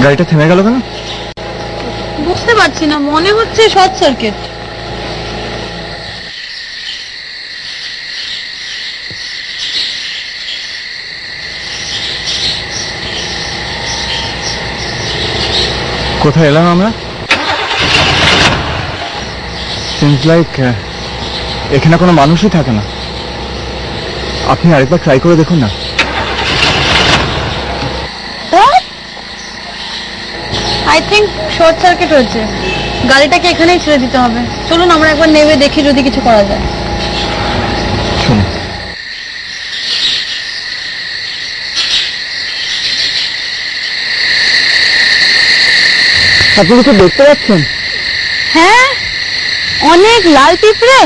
গাড়িটা থেমে গেল কেন? বুঝতে পারছি না, মনে হচ্ছে শর্ট সার্কিট। কোথায় এলাম আমরা? সিমস লাইক এখানে কোনো মানুষই থাকে না। আপনি আরেকবার ট্রাই করে দেখুন না। আই থিঙ্ক শর্ট সার্কিট হয়েছে, গাড়িটাকে এখানেই ছেড়ে দিতে হবে। চলুন আমরা একবার নেমে দেখি যদি কিছু করা যায়। শুনুন, আপনি তো দেখতে পাচ্ছেন? হ্যাঁ, অনেক লাল পিঁপড়ে,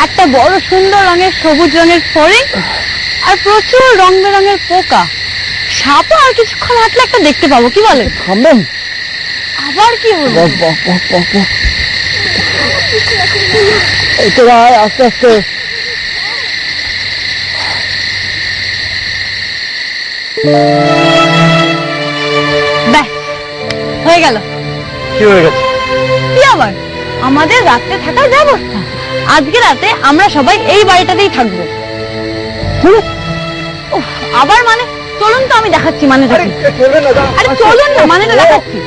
একটা বড় সুন্দর রঙের সবুজ রঙের ফড়িং, আর প্রচুর রং বেরঙের পোকা। সাপও আর কিছুক্ষণ হাঁটলে একটা দেখতে পাবো, কি বলে? থামবেন? আবার কি হলো? আস্তে আস্তে। ব্যাস, হয়ে গেল। কি হয়ে গেছে? কি আবার? আমাদের রাতে থাকার ব্যবস্থা। আজকে রাতে আমরা সবাই এই বাড়িটাতেই থাকবো। আবার মানে? চলুন তো আমি দেখাচ্ছি মানেটা কি। আরে চলুন না, মানেটা দেখাচ্ছি।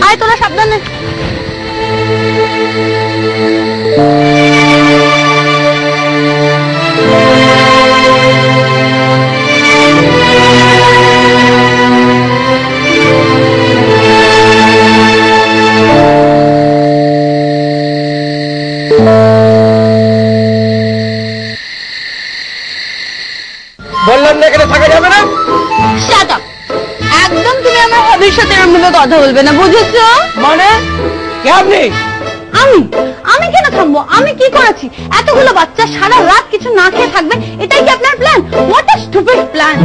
আয় তোরা সাবধানে। বললাম না এখানে থাকা যাবে না। Shut up! একদম তুমি আমার হবির সাথে এরকম ভাবে কথা বলবে না, বুঝেছো? মানে কে আপনি? আমি কেন থামবো? আমি কি করেছি? এতগুলো বাচ্চা সারা রাত কিছু না খেয়ে থাকবে, এটাই কি আপনার plan? What a stupid plan!